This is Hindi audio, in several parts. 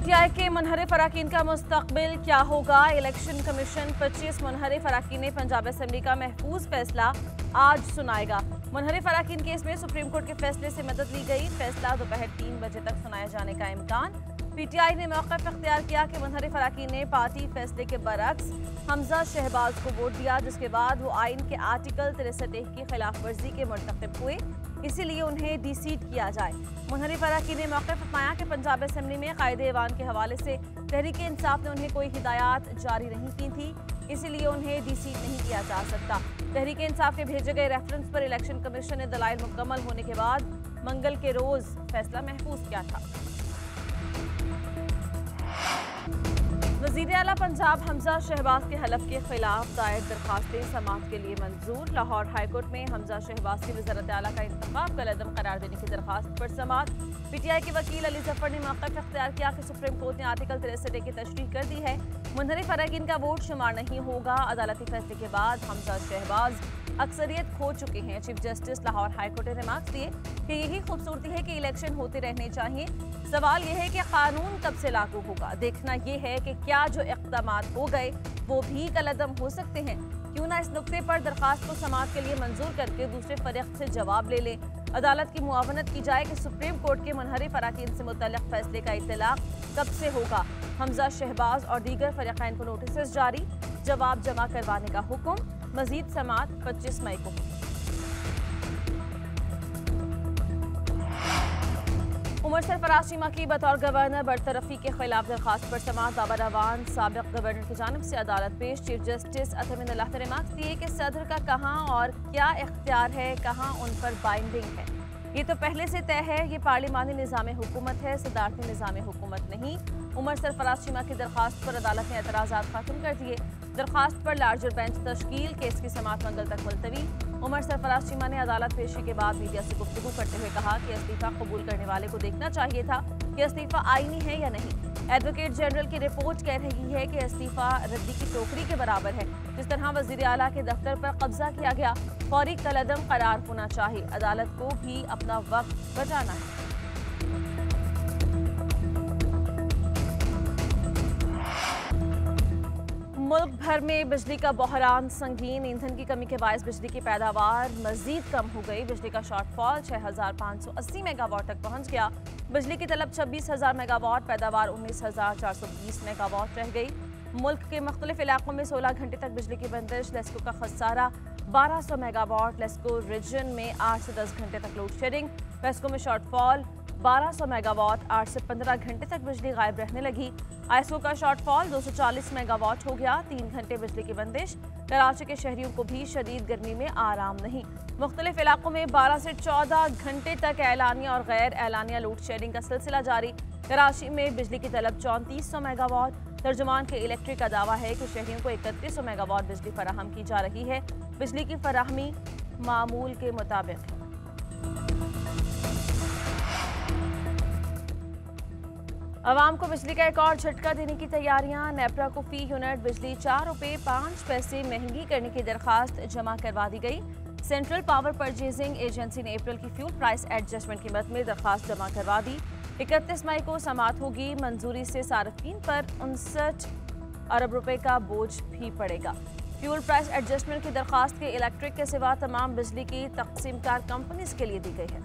पीटीआई के मुनहरिफ अराकीन का मुस्तकबिल क्या होगा? इलेक्शन कमीशन 25 मुनहरिफ अराकीन पंजाब असेंबली का महफूज फैसला आज सुनाएगा। मुनहरिफ अराकीन केस में सुप्रीम कोर्ट के फैसले से मदद ली गई। फैसला दोपहर 3 बजे तक सुनाए जाने का इम्कान। पीटीआई ने मौक़िफ़ इख्तियार किया कि मुनहरिफ अराकीन ने पार्टी फैसले के बरअक्स हमजा शहबाज को वोट दिया, जिसके बाद वो आइन के आर्टिकल 63 की खिलाफ वर्जी के मुर्तकिब हुए, इसीलिए उन्हें डिसीट किया जाए। मुनहरिफ अराकीन ने मौक़िफ़ अपनाया कि पंजाब असेंबली में कायदे ऐवान के हवाले से तहरीक इंसाफ ने उन्हें कोई हिदायत जारी नहीं की थी, इसीलिए उन्हें डिसीट नहीं किया जा सकता। तहरीक इंसाफ के भेजे गए रेफरेंस पर इलेक्शन कमीशन ने दलाइल मुकम्मल होने के बाद मंगल के रोज फैसला महफूज किया था। वज़ीर आला पंजाब हमजा शहबाज के हलफ के खिलाफ दायर दरखास्तें समाअत के लिए मंजूर। लाहौर हाईकोर्ट में हमजा शहबाज की वज़ारत आला का इंतखाब कलअदम करार देने की दरखास्त पर समाअत। पीटीआई के वकील अली जफर ने मौक़िफ़ इख्तियार किया कि सुप्रीम कोर्ट ने आर्टिकल 63 की तशरीह कर दी है, मुनहरिफ अराकीन का वोट शुमार नहीं होगा। अदालती फैसले के बाद हमजा शहबाज अक्सरियत खो चुके हैं। चीफ जस्टिस लाहौर हाईकोर्ट ने रिमार्क्स दिए कि यही खूबसूरती है कि इलेक्शन होते रहने चाहिए। सवाल यह है कि कानून कब से लागू होगा। देखना यह है कि क्या जो इक़दामात हो गए वो भी कलअदम हो सकते हैं। क्यों ना इस नुक्ते पर दरखास्त को समाअत के लिए मंजूर करके दूसरे फरीक से जवाब ले लें। अदालत की मुआवनत की जाए कि सुप्रीम कोर्ट के मुनहरिफ अराकीन से मुतल्लिक़ फैसले का इत्तलाक़ कब से होगा। हमजा शहबाज और दीगर फरीक़ैन को नोटिस जारी, जवाब जमा करवाने का हुक्म। मजीद समाअत 25 मई को। उमर सरफराज चीमा की बतौर गवर्नर बरतरफी के खिलाफ दरखास्त पर समाअत दावा रवान। साबिक़ गवर्नर की जानिब से अदालत पेश। चीफ जस्टिस अतमिन अल्लाह ने रिमार्क्स दिए कि सदर का कहाँ और क्या इख्तियार है, कहाँ उन पर बाइंडिंग है, ये तो पहले से तय है। ये पार्लिमानी निज़ाम हुकूमत है, सदारती निज़ाम हुकूमत नहीं। उमर सरफराज चीमा की दरखास्त पर अदालत ने एतराज़ात खत्म कर दिए। दरखास्त पर लार्जर बेंच तश्कील। केस की समाअत मंगल तक मुलतवी। उमर सरफराज चीमा ने अदालत पेशी के बाद मीडिया से गुफ्तगू करते हुए कहा कि इस्तीफ़ा कबूल करने वाले को देखना चाहिए था कि इस्तीफ़ा आईनी है या नहीं। एडवोकेट जनरल की रिपोर्ट कह रही है कि इस्तीफ़ा रद्दी की टोकरी के बराबर है। जिस तरह वज़ीर आला के दफ्तर पर कब्जा किया गया, फौरी कलअदम करार होना चाहिए। अदालत को भी अपना वक्त बचाना है। मुल्क भर में बिजली का बहरान संगीन। ईंधन की कमी के बायस बिजली की पैदावार मजीद कम हो गई। बिजली का शॉर्टफॉल 6580 मेगावाट तक पहुंच गया। बिजली की तलब 26,000 मेगावाट, पैदावार 19,420 मेगावाट रह गई। मुल्क के मुख्तलिफ इलाकों में 16 घंटे तक बिजली की बंदिश। लेस्को का खसारा 1200 मेगावाट। लेस्को रीजन में 8 से 10 घंटे तक लोड शेडिंग। वेस्को में शॉर्टफॉल 1200 मेगावाट, 8 से 15 घंटे तक बिजली गायब रहने लगी। आईएसओ का शॉर्टफॉल 240 मेगावाट हो गया, 3 घंटे बिजली की बंदिश। कराची के शहरियों को भी शदीद गर्मी में आराम नहीं। मुख्तलिफ इलाकों में 12 से 14 घंटे तक एलानिया और गैर एलानिया लोड शेडिंग का सिलसिला जारी। कराची में बिजली की तलब 3400 मेगावाट। तर्जुमान के इलेक्ट्रिक का दावा है कि शहरियों को 3100 मेगावाट बिजली फराहम की जा रही है। बिजली की फराहमी मामूल के मुताबिक है। अवाम को बिजली का एक और झटका देने की तैयारियां। नेपरा को फी यूनिट बिजली 4 रुपये 5 पैसे महंगी करने की दरखास्त जमा करवा दी गई। सेंट्रल पावर परचेजिंग एजेंसी ने अप्रैल की फ्यूल प्राइस एडजस्टमेंट की मद में दरखास्त जमा करवा दी। 31 मई को समाअत होगी। मंजूरी से सार्फिन पर 59 अरब रुपए का बोझ भी पड़ेगा। फ्यूल प्राइस एडजस्टमेंट की दरखास्त के इलेक्ट्रिक के सिवा तमाम बिजली की तकसीमकार कंपनीज के लिए दी गई है।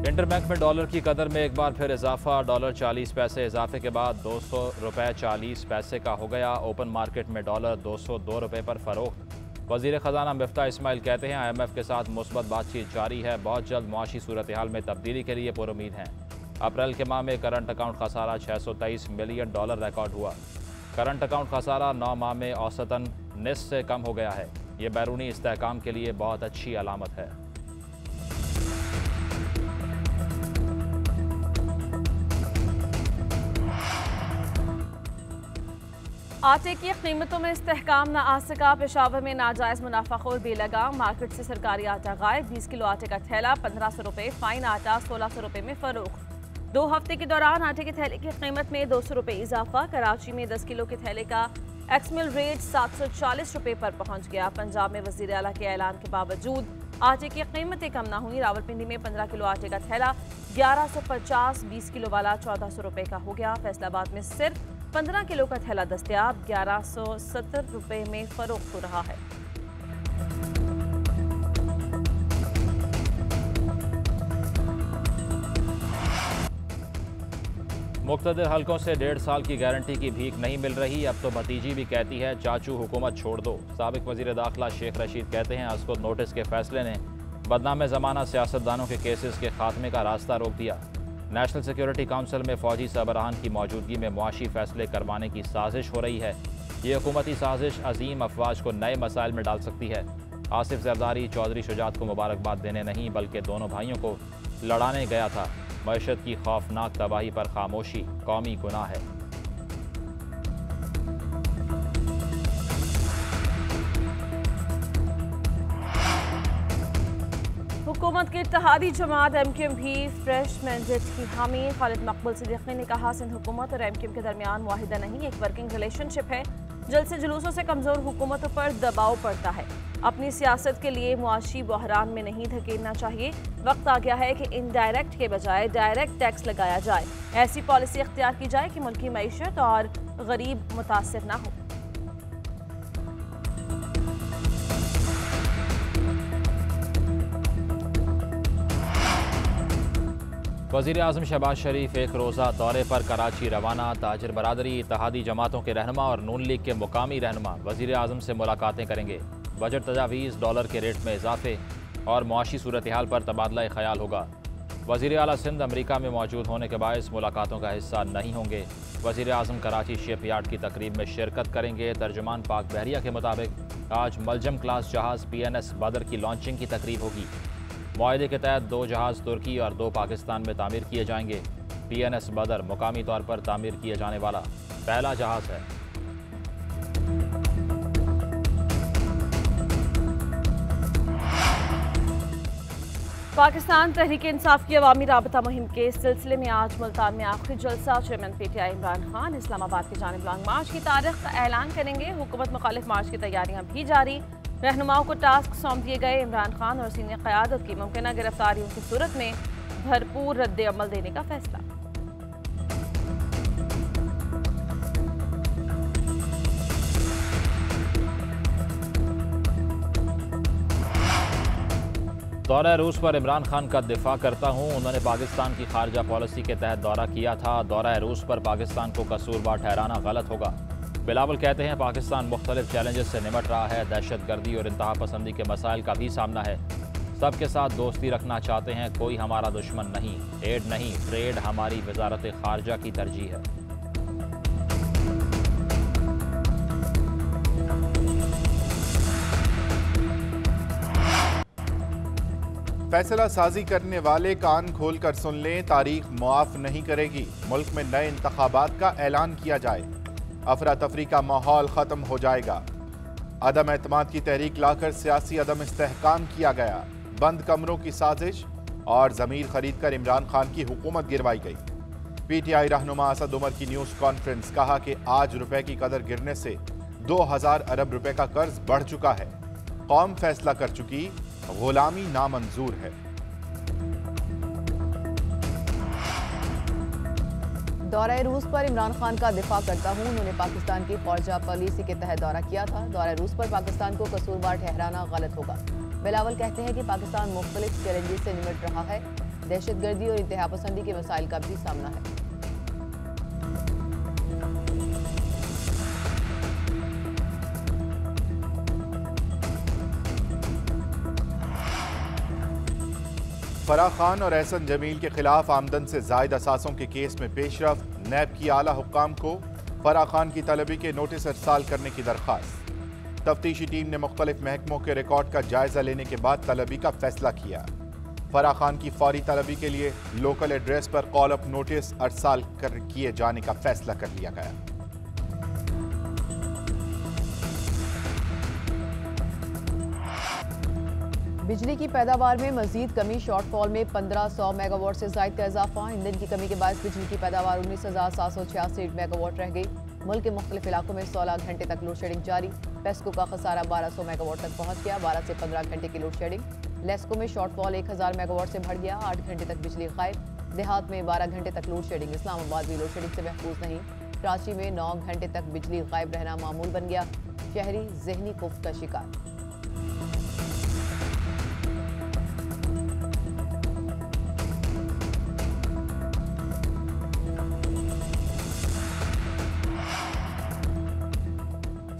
इंटरबैंक में डॉलर की कदर में एक बार फिर इजाफा। डॉलर 40 पैसे इजाफे के बाद 200 रुपये 40 पैसे का हो गया। ओपन मार्केट में डॉलर 202 रुपये पर फरोख्त। वज़ीर ख़जाना मिफ्ता इस्माइल कहते हैं IMF के साथ मुस्बत बातचीत जारी है। बहुत जल्द मुआशी सूरत हाल में तब्दीली के लिए पुरुमीद हैं। अप्रैल के माह में करंट अकाउंट खसारा 623 मिलियन डॉलर रिकॉर्ड हुआ। करंट अकाउंट खसारा 9 माह में औसतन निस्फ से कम हो गया है। ये बैरूनी इस्तेहकाम के लिए बहुत अच्छी अलामत है। आटे की कीमतों में इस्तेहकाम न आ सका। पेशावर में नाजायज मुनाफाखोर बेलगाम। मार्केट से सरकारी आटा गायब। 20 किलो आटे का थैला 1500 रुपये, फाइन आटा 1600 रुपये में फरोख्त। 2 हफ्ते के दौरान आटे के थैले की कीमत में 200 रुपये इजाफा। कराची में 10 किलो के थैले का एक्समिल रेट 740 रुपए पर पहुंच गया। पंजाब में वजीर आला के ऐलान के बावजूद आटे की कीमतें कम ना हुई। रावलपिंडी में 15 किलो आटे का थैला 1150, 20 किलो वाला 1400 रुपए का हो गया। फैसलाबाद में सिर्फ 15 किलो का थैला दस्तयाब 1170 रुपए में फरोख्त हो रहा है। मुख्तलिफ हलकों से 1.5 साल की गारंटी की भीख नहीं मिल रही। अब तो भतीजी भी कहती है चाचू हुकूमत छोड़ दो। साबिक वजीर दाखिला शेख रशीद कहते हैं अस्कुद नोटिस के फैसले ने बदनाम ज़माना सियासतदानों के केसेस के खात्मे का रास्ता रोक दिया। नेशनल सिक्योरिटी काउंसिल में फौजी सरबराहान की मौजूदगी में मुआशी फैसले करवाने की साजिश हो रही है। ये हुकूमती साजिश अजीम अफवाज को नए मसाइल में डाल सकती है। आसिफ जरदारी चौधरी शुजात को मुबारकबाद देने नहीं बल्कि दोनों भाइयों को लड़ाने गया था। मईशत की खौफनाक तबाही पर खामोशी कौमी गुनाह है। हुकूमत के इत्तेहादी जमात एमक्यूएम भी फ्रेश मैंडेट की हामी। खालिद मकबूल सिद्दीकी ने कहा सिंध हुकूमत और एमक्यूएम के दरमियान मुआहिदा नहीं, एक वर्किंग रिलेशनशिप है। जल्द से जुलूसों से कमजोर हुकूमतों पर दबाव पड़ता है। अपनी सियासत के लिए मुआशी बहरान में नहीं धकेलना चाहिए। वक्त आ गया है कि इनडायरेक्ट के बजाय डायरेक्ट टैक्स लगाया जाए। ऐसी पॉलिसी इख्तियार की जाए कि मुल्की मईशत और गरीब मुतासिर ना हो। वज़ीर आज़म शहबाज शरीफ एक रोज़ा दौरे पर कराची रवाना। ताजिर बरादरी, इत्तेहादी जमातों के रहनुमा और नून लीग के मुकामी रहनुमा वज़ीर आज़म से मुलाकातें करेंगे। बजट तजावीज़, डॉलर के रेट में इजाफे और मुआशी सूरत हाल पर तबादला ख्याल होगा। वज़ीर आला सिंध अमरीका में मौजूद होने के बायस मुलाकातों का हिस्सा नहीं होंगे। वज़ीर आज़म कराची शिप यार्ड की तकरीब में शिरकत करेंगे। तर्जुमान पाक बहरिया के मुताबिक आज मलजम क्लास जहाज़ PNS बदर की लॉन्चिंग की तकरीब होगी। मुआहदे के तहत 2 जहाज़ तुर्की और 2 पाकिस्तान में तामीर किए जाएंगे। PNS बदर मुकामी तौर पर तामीर किए जाने वाला पहला जहाज़ है। पाकिस्तान तहरीक इंसाफ की अवामी राबता मुहिम के सिलसिले में आज मुल्तान में आखिरी जलसा। चेयरमैन PTI इमरान खान इस्लामाबाद की जानिब लॉन्ग मार्च की तारीख का ऐलान करेंगे। हुकूमत मुखालिफ मार्च की तैयारियां भी जारी। रहनुमाओं को टास्क सौंप दिए गए। इमरान खान और सीनियर क़यादत की मुमकिन गिरफ्तारियों की सूरत में भरपूर रद्द अमल देने का फैसला। दौरा रूस पर इमरान खान का दिफा करता हूँ। उन्होंने पाकिस्तान की खारजा पॉलिसी के तहत दौरा किया था। दौरा रूस पर पाकिस्तान को कसूरवार ठहराना गलत होगा। बिलावल कहते हैं पाकिस्तान मुख्तलिफ चैलेंजेस से निमट रहा है। दहशत गर्दी और इंतहा पसंदी के मसाइल का भी सामना है। सबके साथ दोस्ती रखना चाहते हैं, कोई हमारा दुश्मन नहीं। एड नहीं, ट्रेड हमारी वजारत खारजा की तरजीह है। फैसला साजी करने वाले कान खोल कर सुन लें, तारीख मुआफ नहीं करेगी। मुल्क में नए इंतखाबात का ऐलान किया जाए, अफरा तफरी का माहौल खत्म हो जाएगा। अदम एतमाद की तहरीक लाकर सियासी अदम इस्तेहकाम किया गया। बंद कमरों की साजिश और ज़मीर खरीद कर इमरान खान की हुकूमत गिरवाई गई। PTI रहनुमा असद उमर की न्यूज़ कॉन्फ्रेंस, कहा कि आज रुपए की कदर गिरने से 2000 अरब रुपए का कर्ज बढ़ चुका है। कौम फैसला कर चुकी, गुलामी नामंजूर है। दौरा रूस पर इमरान खान का दिफा करता हूँ। उन्होंने पाकिस्तान की खारजा पॉलिसी के तहत दौरा किया था। दौरा रूस पर पाकिस्तान को कसूरवार ठहराना गलत होगा। बिलावल कहते हैं कि पाकिस्तान मुख्तलिफ चैलेंजेस से निमट रहा है। दहशत गर्दी और इंतहा पसंदी के मसाइल का भी सामना है। फराह खान और एहसन जमील के खिलाफ आमदन से जायद असासों के केस में पेशरफ। नैब की आला हुक्काम को फराह खान की तलबी के नोटिस अरसाल करने की दरख्वास्त। तफ्तीशी टीम ने मुख्तलिफ महकमों के रिकॉर्ड का जायजा लेने के बाद तलबी का फैसला किया। फराह खान की फौरी तलबी के लिए लोकल एड्रेस पर कॉल अप नोटिस अरसाल किए जाने का फैसला कर लिया गया। बिजली की पैदावार में मजीद कमी। शॉर्टफॉल में 1500 मेगावाट से जायद का इजाफा। ईंधन की कमी के बाद बिजली की पैदावार 19,786 मेगावाट रह गई। मुल्क के मुख्तलिफ इलाकों में 16 घंटे तक लोड शेडिंग जारी। पेस्को का खसारा 1200 मेगावाट तक पहुंच गया। 12 से 15 घंटे की लोड शेडिंग। लेस्को में शॉर्टफॉल 1000 मेगावाट से बढ़ गया। 8 घंटे तक बिजली गायब। देहात में 12 घंटे तक लोड शेडिंग। इस्लामाबाद भी लोड शेडिंग से महफूज नहीं। कराची में 9 घंटे तक बिजली गायब रहना मामूल बन गया। शहरी जहनी खौफ का शिकार।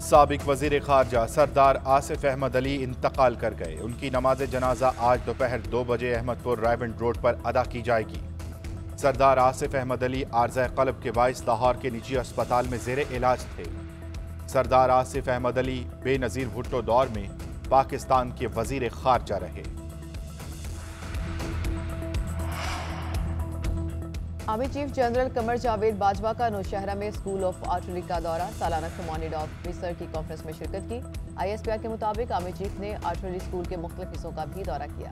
साबिक वजीर खारजा सरदार आसिफ अहमद अली इंतकाल कर गए। उनकी नमाज जनाजा आज दोपहर 2 बजे अहमदपुर रायबंड रोड पर अदा की जाएगी। सरदार आसिफ अहमद अली आर्ज़ा क़ल्ब के बाइस लाहौर के निजी अस्पताल में ज़ेरे इलाज थे। सरदार आसिफ अहमद अली बेनज़ीर भुट्टो दौर में पाकिस्तान के वजीर खारजा रहे। Army chief general Qamar Javed Bajwa का नौशहरा में स्कूल ऑफ आर्टिलरी का दौरा। सालाना कमांडेंट ऑफिसर की कॉन्फ्रेंस में शिरकत की। ISPR के मुताबिक आर्मी चीफ ने आर्टिलरी स्कूल के मुख्तलिफ हिस्सों का भी दौरा किया।